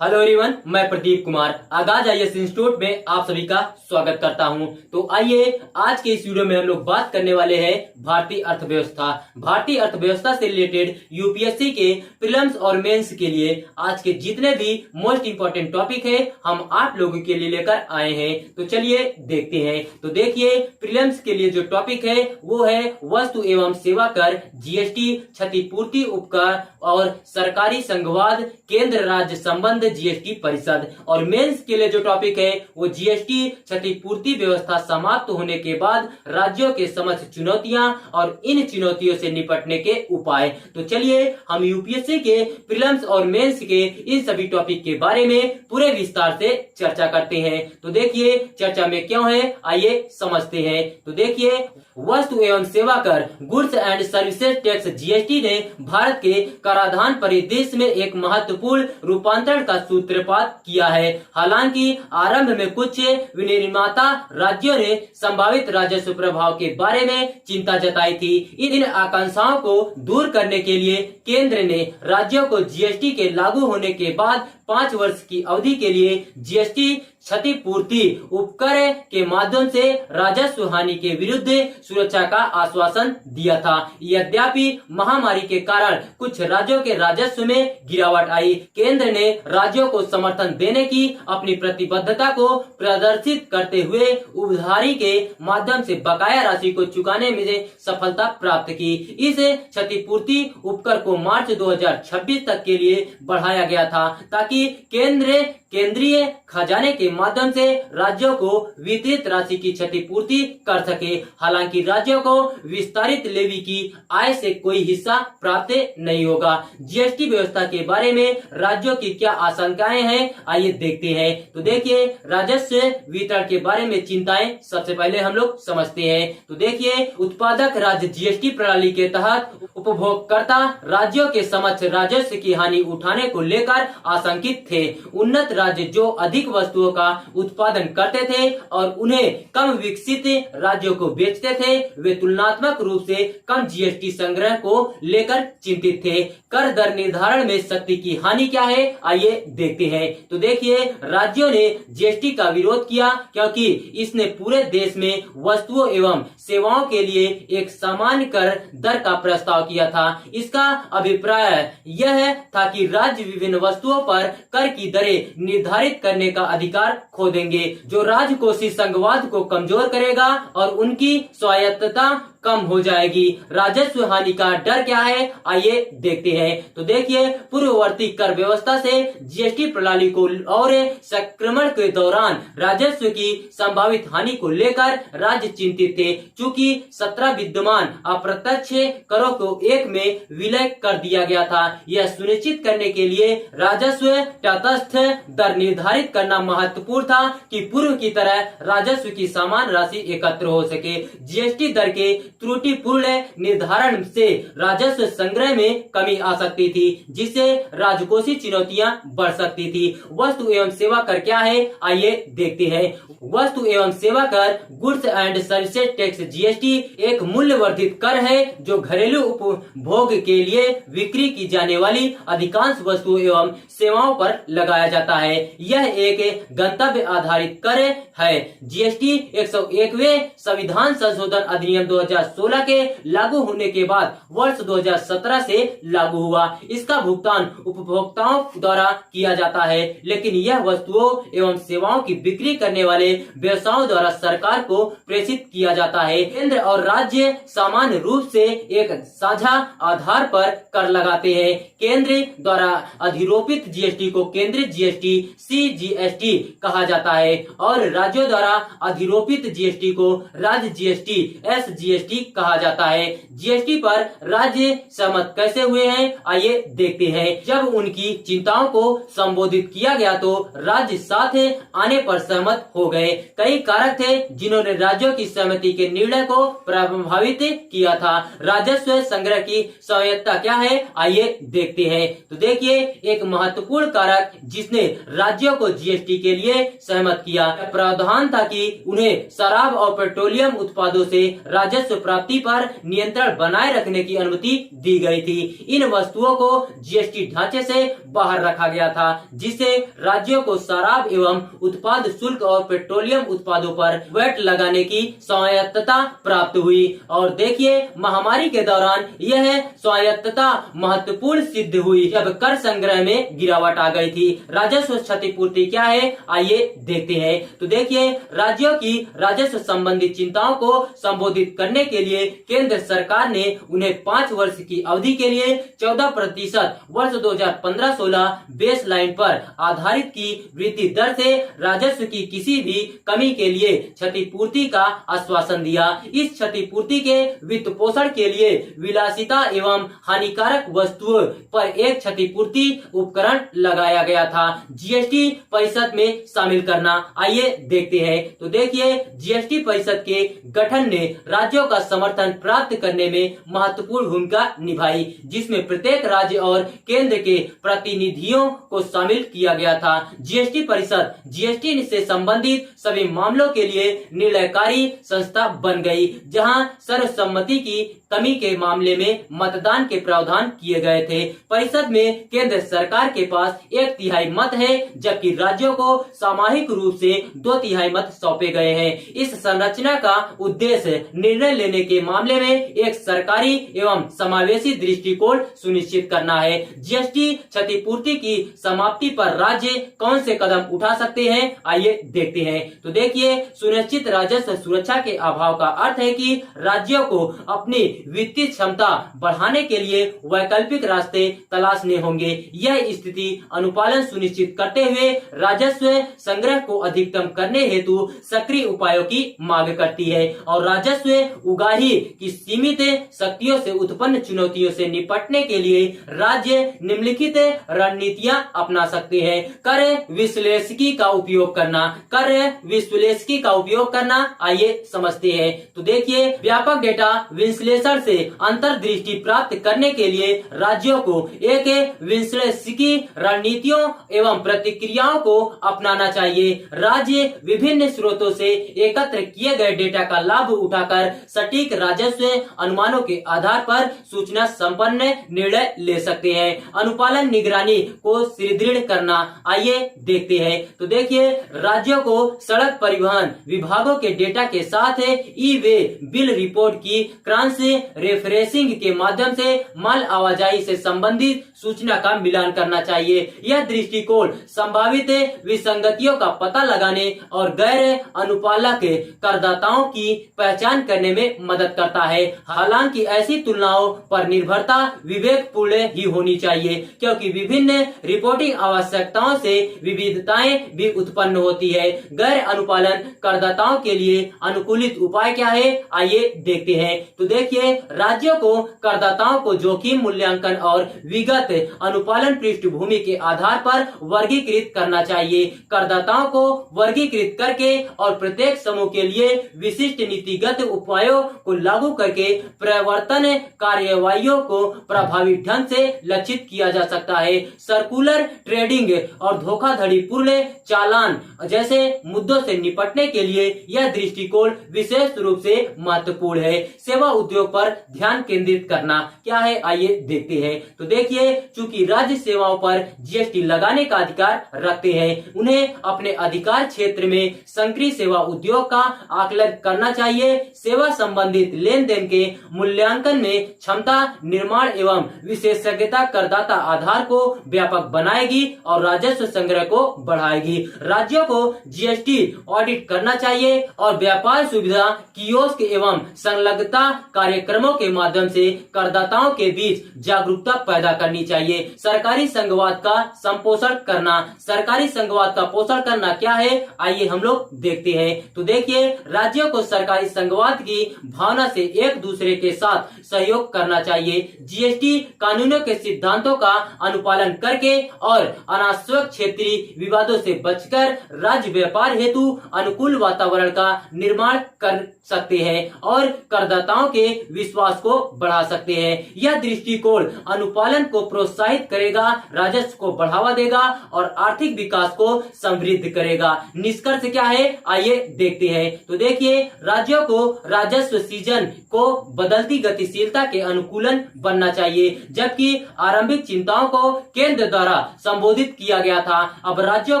Hello everyone, मैं प्रदीप कुमार आगाज IAS institute में आप सभी का स्वागत करता हूं। तो आइए आज के इस वीडियो में हम लोग बात करने वाले हैं भारतीय अर्थव्यवस्था। भारतीय अर्थव्यवस्था से रिलेटेड यूपीएससी के प्रीलिम्स और मेंस के लिए आज के जितने भी मोस्ट इंपोर्टेंट टॉपिक है हम आप लोगों के लिए लेकर आए हैं। तो चलिए देखते हैं। तो देखिए, प्रीलिम्स के लिए जो टॉपिक है वो है वस्तु एवं सेवा कर, जीएसटी, क्षतिपूर्ति उपकर और सरकारी संघवाद, केंद्र राज्य संबंध, जीएसटी परिषद। और मेंस के लिए जो टॉपिक है वो जीएसटी, क्षतिपूर्ति व्यवस्था समाप्त होने के बाद राज्यों के समक्ष चुनौतियां और इन चुनौतियों से निपटने के उपाय। तो चलिए हम यूपीएससी के प्रीलिम्स और मेंस के इन सभी टॉपिक के बारे में पूरे विस्तार से चर्चा करते हैं। तो देखिए चर्चा में क्यों है, आइए समझते हैं। तो देखिए, वस्तु एवं सेवा कर, goods and services tax, GST ने भारत के कराधान परिदृश्य में एक महत्वपूर्ण रूपांतरण का सूत्रपात किया है। हालांकि आरंभ में कुछ विनिर्माता राज्यों ने संभावित राजस्व प्रभाव के बारे में चिंता जताई थी। इन आकांक्षाओं को दूर करने के लिए केंद्र ने राज्यों को जीएसटी के लागू होने के बाद 5 वर्ष की अवधि के लिए जीएसटी क्षतिपूर्ति उपकर के माध्यम से राजस्व हानि के विरुद्ध सुरक्षा का आश्वासन दिया था। यद्यपि महामारी के कारण कुछ राज्यों के राजस्व में गिरावट आई, केंद्र ने राज्यों को समर्थन देने की अपनी प्रतिबद्धता को प्रदर्शित करते हुए उधारी के माध्यम से बकाया राशि को चुकाने में सफलता प्राप्त की। इस क्षतिपूर्ति उपकर को मार्च 2026 तक के लिए बढ़ाया गया था ताकि केंद्रीय खजाने के माध्यम से राज्यों को वितरित राशि की क्षतिपूर्ति कर सके। हालांकि राज्यों को विस्तारित लेवी की आय से कोई हिस्सा प्राप्त नहीं होगा। जीएसटी व्यवस्था के बारे में राज्यों की क्या आशंकाएं हैं, आइए देखते हैं। तो देखिए, राजस्व वितरण के बारे में चिंताएं सबसे पहले हम लोग समझते हैं। तो देखिए, उत्पादक राज्य जीएसटी प्रणाली के तहत उपभोक्ता राज्यों के समक्ष राजस्व की हानि उठाने को लेकर आशंकित थे। उन्नत राज्य जो अधिक वस्तुओं का उत्पादन करते थे और उन्हें कम विकसित राज्यों को बेचते थे, वे तुलनात्मक रूप से कम जीएसटी संग्रह को लेकर चिंतित थे। कर दर निर्धारण में शक्ति की हानि क्या है, आइए देखते हैं। तो देखिए, राज्यों ने जीएसटी का विरोध किया क्योंकि इसने पूरे देश में वस्तुओं एवं सेवाओं के लिए एक सामान्य कर दर का प्रस्ताव किया था। इसका अभिप्राय यह था कि राज्य विभिन्न वस्तुओं पर कर की दरें निर्धारित करने का अधिकार खो देंगे, जो राजकोषीय संघवाद को कमजोर करेगा और उनकी स्वायत्तता कम हो जाएगी। राजस्व हानि का डर क्या है, आइए देखते हैं। तो देखिए, पूर्ववर्ती कर व्यवस्था से जीएसटी प्रणाली को और संक्रमण के दौरान राजस्व की संभावित हानि को लेकर राज्य चिंतित थे। चूंकि 17 विद्यमान अप्रत्यक्ष करों को एक में विलय कर दिया गया था, यह सुनिश्चित करने के लिए राजस्व तटस्थ दर निर्धारित करना महत्वपूर्ण था कि पूर्व की तरह राजस्व की समान राशि एकत्र हो सके। जीएसटी दर के त्रुटिपूर्ण निर्धारण से राजस्व संग्रह में कमी आ सकती थी, जिससे राजकोषीय चुनौतियां बढ़ सकती थी। वस्तु एवं सेवा कर क्या है, आइए देखते हैं। वस्तु एवं सेवा कर, goods and services tax, GST एक मूल्य वर्धित कर है जो घरेलू उपभोग के लिए बिक्री की जाने वाली अधिकांश वस्तुओं एवं सेवाओं पर लगाया जाता है। यह एक गंतव्य आधारित कर है। जीएसटी 101वें संविधान संशोधन अधिनियम 2016 के लागू होने के बाद वर्ष 2017 से लागू हुआ। इसका भुगतान उपभोक्ताओं द्वारा किया जाता है, लेकिन यह वस्तुओं एवं सेवाओं की बिक्री करने वाले व्यवसायों द्वारा सरकार को प्रेषित किया जाता है। केंद्र और राज्य सामान्य रूप से एक साझा आधार पर कर लगाते हैं। केंद्र द्वारा अधिरोपित जीएसटी को केंद्रीय जीएसटी सीजीएसटी कहा जाता है और राज्यों द्वारा अधिरोपित जीएसटी को राज्य जीएसटी एसजीएसटी कहा जाता है। जीएसटी पर राज्य सहमत कैसे हुए हैं, आइए देखते हैं। जब उनकी चिंताओं को संबोधित किया गया तो राज्य साथ आने पर सहमत हो गए। कई कारक थे जिन्होंने राज्यों की सहमति के निर्णय को प्रभावित किया था। राजस्व संग्रह की स्वायत्तता क्या है, आइए देखते हैं। तो देखिए, एक महत्वपूर्ण कारक जिसने राज्यों को जीएसटी के लिए सहमत किया प्रावधान था कि उन्हें शराब और पेट्रोलियम उत्पादों से राजस्व प्राप्ति पर नियंत्रण बनाए रखने की अनुमति दी गई थी। इन वस्तुओं को जीएसटी ढांचे से बाहर रखा गया था, जिससे राज्यों को शराब एवं उत्पाद शुल्क और पेट्रोलियम उत्पादों पर वैट लगाने की स्वायत्तता प्राप्त हुई। और देखिए, महामारी के दौरान यह स्वायत्तता महत्वपूर्ण सिद्ध हुई जब कर संग्रह में गिरावट आ गई थी। राजस्व क्षतिपूर्ति क्या है, आइए देखते हैं। तो देखिए, राज्यों की राजस्व संबंधी चिंताओं को संबोधित करने के लिए केंद्र सरकार ने उन्हें 5 वर्ष की अवधि के लिए 14% वर्ष 2015-16 बेस लाइन पर आधारित की वृद्धि दर से राजस्व की किसी भी कमी के लिए क्षतिपूर्ति का आश्वासन दिया। इस क्षतिपूर्ति के वित्त पोषण के लिए विलासिता एवं हानिकारक वस्तुओं पर एक क्षतिपूर्ति उपकरण लगाया गया था। जीएसटी परिषद में शामिल करना, आइए देखते हैं। तो देखिए, जीएसटी परिषद के गठन ने राज्यों का समर्थन प्राप्त करने में महत्वपूर्ण भूमिका निभाई, जिसमें प्रत्येक राज्य और केंद्र के प्रतिनिधियों को शामिल किया गया था। जीएसटी परिषद जीएसटी से संबंधित सभी मामलों के लिए निर्णयकारी संस्था बन गई, जहां सर्वसम्मति की कमी के मामले में मतदान के प्रावधान किए गए थे। परिषद में केंद्र सरकार के पास 1/3 मत है, जबकि राज्यों को सामूहिक रूप से 2/3 मत सौंपे गए हैं। इस संरचना का उद्देश्य निर्णय लेने के मामले में एक सरकारी एवं समावेशी दृष्टिकोण सुनिश्चित करना है। जीएसटी क्षतिपूर्ति की समाप्ति पर राज्य कौन से कदम उठा सकते हैं, आइए देखते हैं। तो देखिए, सुनिश्चित राजस्व सुरक्षा के अभाव का अर्थ है कि राज्यों को अपनी वित्तीय क्षमता बढ़ाने के लिए वैकल्पिक रास्ते तलाशने होंगे। यह स्थिति अनुपालन सुनिश्चित करते हुए राजस्व संग्रह को अधिकतम करने हेतु सक्रिय उपायों की मांग करती है और राजस्व उगाही की सीमित शक्तियों से उत्पन्न चुनौतियों से निपटने के लिए राज्य निम्नलिखित रणनीतियां अपना सकते हैं। कर विश्लेषिकी का उपयोग करना। कर विश्लेषिकी का उपयोग करना, आइए समझते हैं। तो देखिए, व्यापक डेटा विश्लेषण से अंतर्दृष्टि प्राप्त करने के लिए राज्यों को एक विश्लेषिकी रणनीतियों एवं प्रतिक्रियाओं को अपनाना चाहिए। राज्य विभिन्न स्रोतों से एकत्र किए गए डेटा का लाभ उठाकर सटीक राजस्व अनुमानों के आधार पर सूचना संपन्न निर्णय ले सकते हैं। अनुपालन निगरानी को सुदृढ़ करना, आइए देखते हैं। तो देखिए, राज्यों को सड़क परिवहन विभागों के डेटा के साथ ई वे बिल रिपोर्ट की क्रॉस रेफरेंसिंग के माध्यम से माल आवाजाही से संबंधित सूचना का मिलान करना चाहिए। यह दृष्टिकोण संभावित विसंगतियों का पता लगाने और गैर अनुपालक करदाताओं की पहचान करने में मदद करता है। हालांकि ऐसी तुलनाओं पर निर्भरता विवेकपूर्ण ही होनी चाहिए, क्योंकि विभिन्न रिपोर्टिंग आवश्यकताओं से विविधताएं भी उत्पन्न होती है। गैर अनुपालन करदाताओं के लिए अनुकूलित उपाय क्या है, आइए देखते हैं। तो देखिए, राज्यों को करदाताओं को जोखिम मूल्यांकन और विगत अनुपालन पृष्ठभूमि के आधार पर वर्गीकृत करना चाहिए। करदाताओं को वर्गीकृत करके और प्रत्येक समूह के लिए विशिष्ट नीतिगत उपायों को लागू करके प्रवर्तन कार्यवाहियों को प्रभावी ढंग से लक्षित किया जा सकता है। सर्कुलर ट्रेडिंग और धोखाधड़ी पूर्ण चालान जैसे मुद्दों से निपटने के लिए यह दृष्टिकोण विशेष रूप से महत्वपूर्ण है। सेवा उद्योग पर ध्यान केंद्रित करना क्या है, आइए देखते हैं। तो देखिए, चूंकि राज्य सेवाओं पर जीएसटी लगाने का अधिकार रखते हैं, उन्हें अपने अधिकार क्षेत्र में सक्रिय सेवा उद्योग का आकलन करना चाहिए। सेवा संबंधित लेन देन के मूल्यांकन में क्षमता निर्माण एवं विशेषज्ञता करदाता आधार को व्यापक बनाएगी और राजस्व संग्रह को बढ़ाएगी। राज्यों को जीएसटी ऑडिट करना चाहिए और व्यापार सुविधा कियोस्क एवं संलग्नता कार्यक्रमों के माध्यम से करदाताओं के बीच जागरूकता पैदा करनी चाहिए। सरकारी संघवाद का संपोषण करना। सरकारी संघवाद का पोषण करना क्या है, आइए हम लोग देखते हैं। तो देखिए, राज्यों को सरकारी संघवाद की भावना से एक दूसरे के साथ सहयोग करना चाहिए। जीएसटी कानूनों के सिद्धांतों का अनुपालन करके और अनावश्यक क्षेत्रीय विवादों से बचकर राज्य व्यापार हेतु अनुकूल वातावरण का निर्माण कर सकते हैं और करदाताओं के विश्वास को बढ़ा सकते हैं। यह दृष्टिकोण अनुपालन को प्रोत्साहित करेगा, राजस्व को बढ़ावा देगा और आर्थिक विकास को समृद्ध करेगा। निष्कर्ष क्या है, आइए देखते हैं। तो देखिए, राज्यों को राजस्व सीजन को बदलती गतिशीलता के अनुकूलन बनना चाहिए। जबकि आरंभिक चिंताओं को केंद्र द्वारा संबोधित किया गया था, अब राज्यों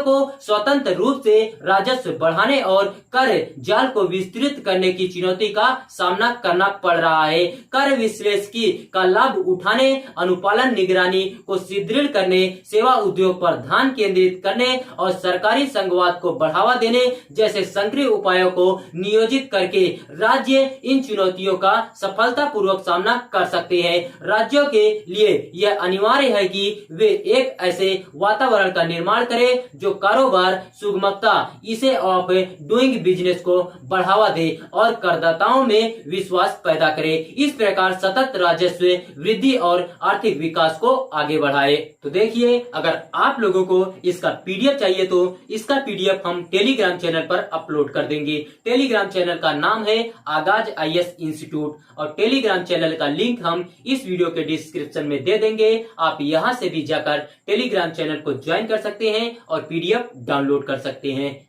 को स्वतंत्र रूप से राजस्व बढ़ाने और कर जाल को विस्तृत करने की चुनौती का सामना करना पड़ रहा है। कर विश्लेषकी का लाभ उठाने, अनुपालन निगरानी को सुदृढ़ करने, सेवा उद्योग पर ध्यान केंद्रित करने और सरकारी संघवाद को बढ़ावा देने जैसे सक्रिय उपायों को नियोजित करके राज्य इन चुनौतियों का सफलतापूर्वक सामना कर सकते हैं। राज्यों के लिए यह अनिवार्य है कि वे एक ऐसे वातावरण का निर्माण करें जो कारोबार सुगमता, इसे ऑफ डूइंग बिजनेस को बढ़ावा दे और करदाताओं में विश्वास पैदा करे। इस प्रकार सतत राजस्व वृद्धि और आर्थिक विकास को आगे बढ़ाए। तो देखिए, अगर आप लोगों को इसका पीडीएफ चाहिए तो इसका पीडीएफ हम टेलीग्राम चैनल पर अपलोड कर देंगे। टेलीग्राम चैनल का नाम है आगाज आईएएस इंस्टीट्यूट और टेलीग्राम चैनल का लिंक हम इस वीडियो के डिस्क्रिप्शन में दे देंगे। आप यहां से भी जाकर टेलीग्राम चैनल को ज्वाइन कर सकते हैं और पीडीएफ डाउनलोड कर सकते हैं।